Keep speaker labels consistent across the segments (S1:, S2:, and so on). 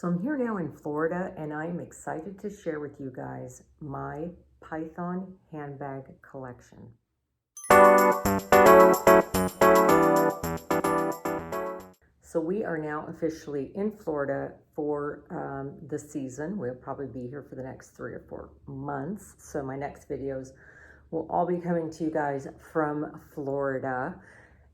S1: So I'm here now in Florida, and I'm excited to share with you guys my Python handbag collection. So we are now officially in Florida for the season. We'll probably be here for the next 3 or 4 months. So my next videos will all be coming to you guys from Florida.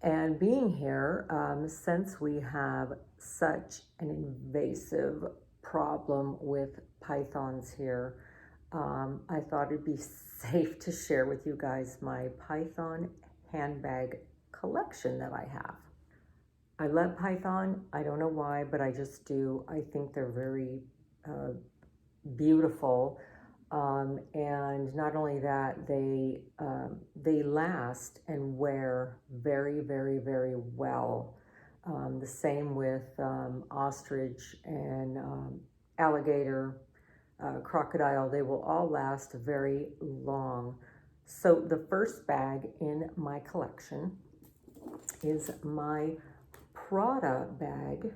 S1: And being here, since we have such an invasive problem with pythons here, I thought it'd be safe to share with you guys my python handbag collection that I have. I love python. I don't know why, but I just do. I think they're very beautiful. And not only that, they last and wear very, very, very well. The same with ostrich and alligator, crocodile. They will all last very long. So the first bag in my collection is my Prada bag,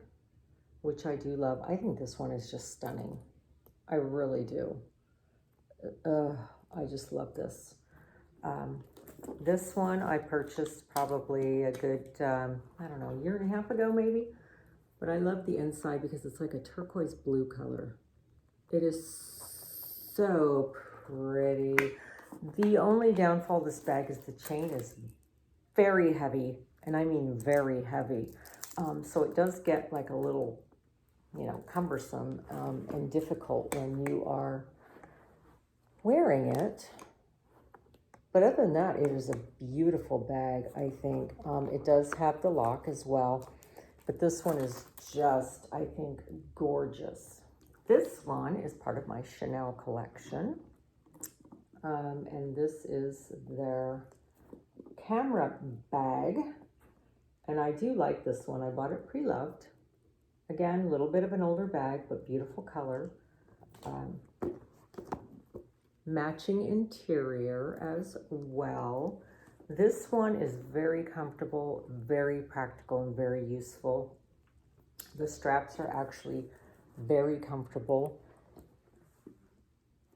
S1: which I do love. I think this one is just stunning. I really do. I just love this. This one I purchased probably a good, I don't know, 1.5 years ago maybe. But I love the inside because it's like a turquoise blue color. It is so pretty. The only downfall of this bag is the chain is very heavy, and I mean very heavy. So it does get like a little, cumbersome and difficult when you are wearing it. But other than that, it is a beautiful bag, I think. It does have the lock as well, but this one is just, I think, gorgeous. This one is part of my Chanel collection, and this is their camera bag, and I do like this one. I bought it pre-loved. Again, a little bit of an older bag, but beautiful color. Matching interior as well. This one is very comfortable, very practical, and very useful. The straps are actually very comfortable,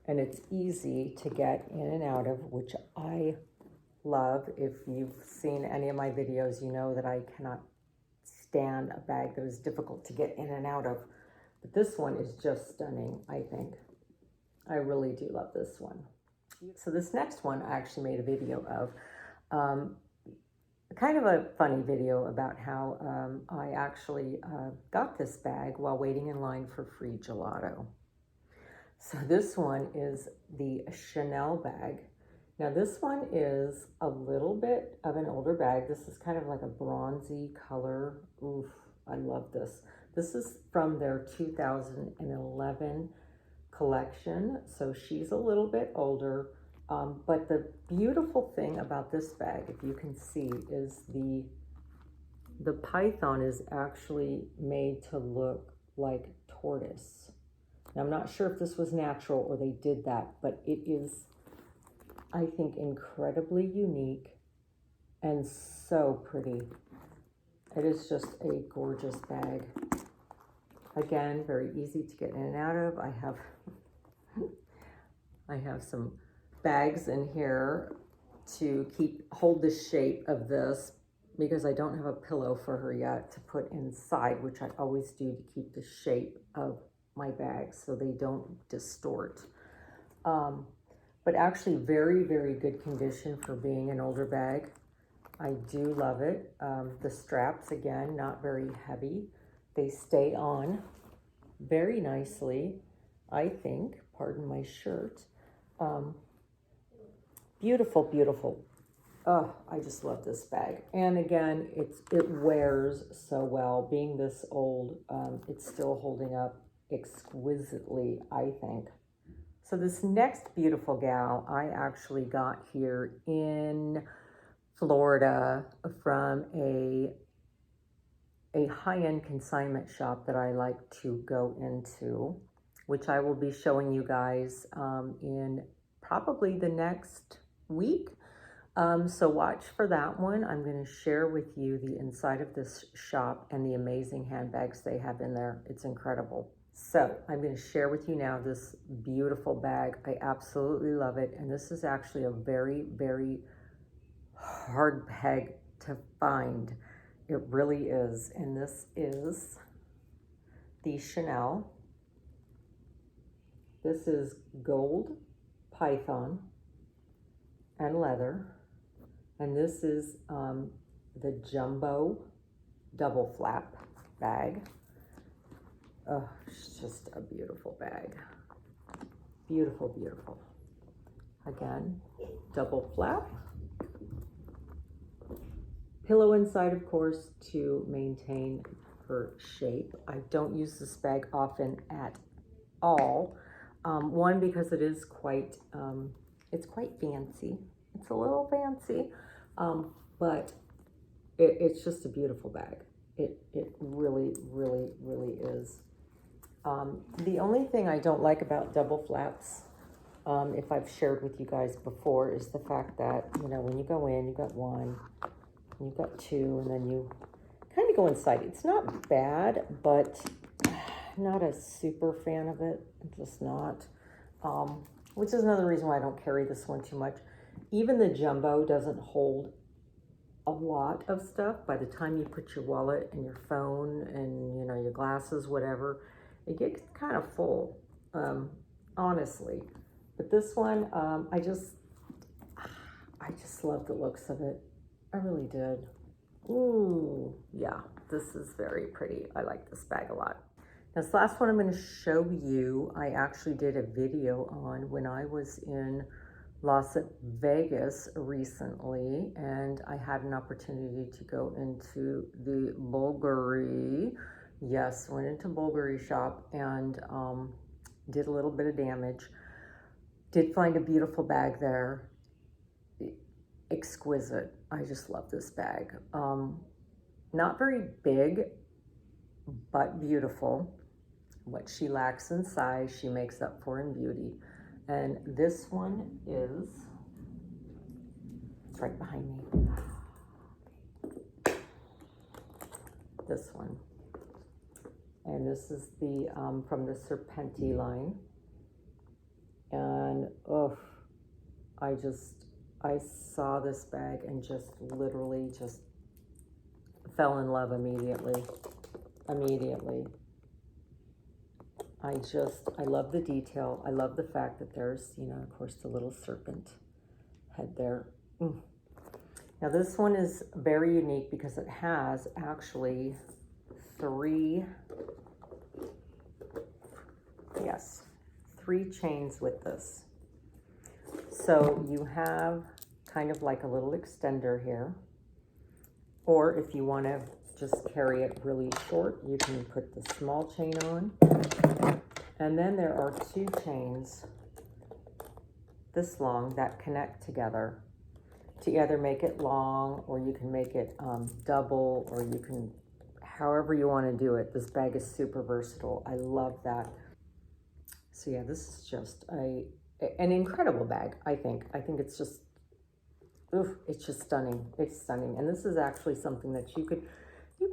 S1: and it's easy to get in and out of, which I love. If you've seen any of my videos, you know that I cannot stand a bag that is difficult to get in and out of. But this one is just stunning, I think. I really do love this one. So this next one I actually made a video of, kind of a funny video about how I actually got this bag while waiting in line for free gelato. So this one is the Chanel bag. Now this one is a little bit of an older bag. This is kind of like a bronzy color. Oof, I love this. This is from their 2011 collection, so she's a little bit older, but the beautiful thing about this bag, if you can see, is the python is actually made to look like tortoise. Now, I'm not sure if this was natural or they did that, but it is, I think, incredibly unique and so pretty. It is just a gorgeous bag. Again, very easy to get in and out of. I have some bags in here to hold the shape of this, because I don't have a pillow for her yet to put inside, which I always do to keep the shape of my bags so they don't distort. But actually very, very good condition for being an older bag. I do love it. The straps, again, not very heavy. They stay on very nicely, I think. Pardon my shirt. Beautiful, beautiful. Oh, I just love this bag. And again, it wears so well. Being this old, it's still holding up exquisitely, I think. So this next beautiful gal I actually got here in Florida from a high-end consignment shop that I like to go into, which I will be showing you guys in probably the next week. So watch for that one. I'm going to share with you the inside of this shop and the amazing handbags they have in there. It's incredible. So I'm going to share with you now this beautiful bag. I absolutely love it. And this is actually a very, very hard bag to find. It really is. And this is the Chanel. This is gold python and leather. And this is the jumbo double flap bag. Oh, it's just a beautiful bag. Beautiful, beautiful. Again, double flap. Pillow inside, of course, to maintain her shape. I don't use this bag often at all. One, because it is quite, it's quite fancy. It's a little fancy, but it's just a beautiful bag. It really, really, really is. The only thing I don't like about double flaps, if I've shared with you guys before, is the fact that, you know, when you go in, you've got one, you've got two, and then you kind of go inside. It's not bad, but I'm not a super fan of it. I'm just not. Which is another reason why I don't carry this one too much. Even the jumbo doesn't hold a lot of stuff. By the time you put your wallet and your phone and, you know, your glasses, whatever, it gets kind of full, honestly. But this one, I just love the looks of it. I really did. Ooh, yeah, this is very pretty. I like this bag a lot. Now, this last one I'm going to show you, I actually did a video on when I was in Las Vegas recently, and I had an opportunity to go into the Bvlgari. Yes, went into Bvlgari shop and did a little bit of damage. Did find a beautiful bag there. Exquisite. I just love this bag. Not very big, but beautiful. What she lacks in size, she makes up for in beauty. And this one is, it's right behind me. This one. And this is the, from the Serpenti line. And, oh, I saw this bag and just literally just fell in love immediately. I love the detail. I love the fact that there's, you know, of course, the little serpent head there. Now this one is very unique because it has actually three chains with this. So you have kind of like a little extender here, or if you want to just carry it really short, you can put the small chain on. And then there are two chains this long that connect together to either make it long, or you can make it double, or you can, however you want to do it. This bag is super versatile. I love that. So yeah, this is just an incredible bag, I think. I think it's just, oof, it's just stunning. It's stunning. And this is actually something that you could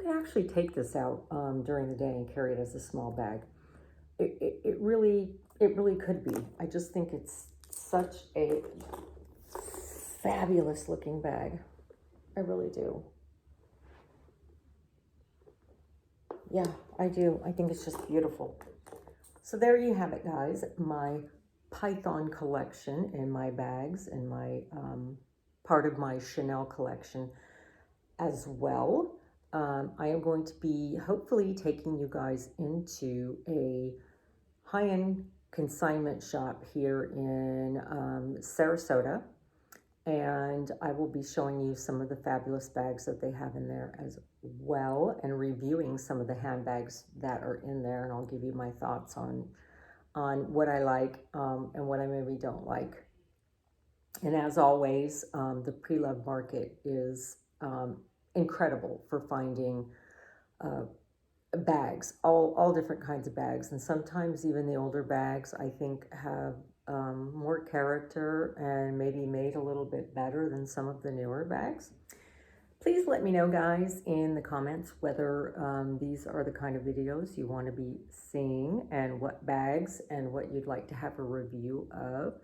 S1: actually take this out during the day and carry it as a small bag. It really could be. I just think it's such a fabulous looking bag. I really do. Yeah, I do. I think it's just beautiful. So there you have it, guys. My Python collection in my bags and my part of my Chanel collection as well. I am going to be hopefully taking you guys into a high-end consignment shop here in Sarasota, and I will be showing you some of the fabulous bags that they have in there as well, and reviewing some of the handbags that are in there, and I'll give you my thoughts on what I like and what I maybe don't like. And as always, the pre-loved market is incredible for finding bags, all different kinds of bags. And sometimes even the older bags, I think, have more character and maybe made a little bit better than some of the newer bags. Please let me know, guys, in the comments whether these are the kind of videos you want to be seeing and what bags and what you'd like to have a review of.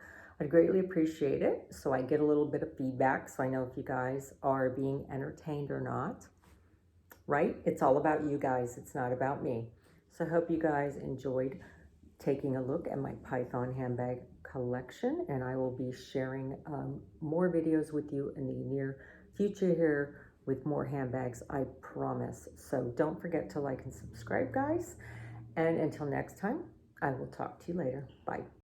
S1: I'd greatly appreciate it, so I get a little bit of feedback so I know if you guys are being entertained or not. Right? It's all about you guys. It's not about me. So I hope you guys enjoyed taking a look at my Python handbag collection, and I will be sharing more videos with you in the near future here with more handbags, I promise. So don't forget to like and subscribe, guys. And until next time, I will talk to you later. Bye.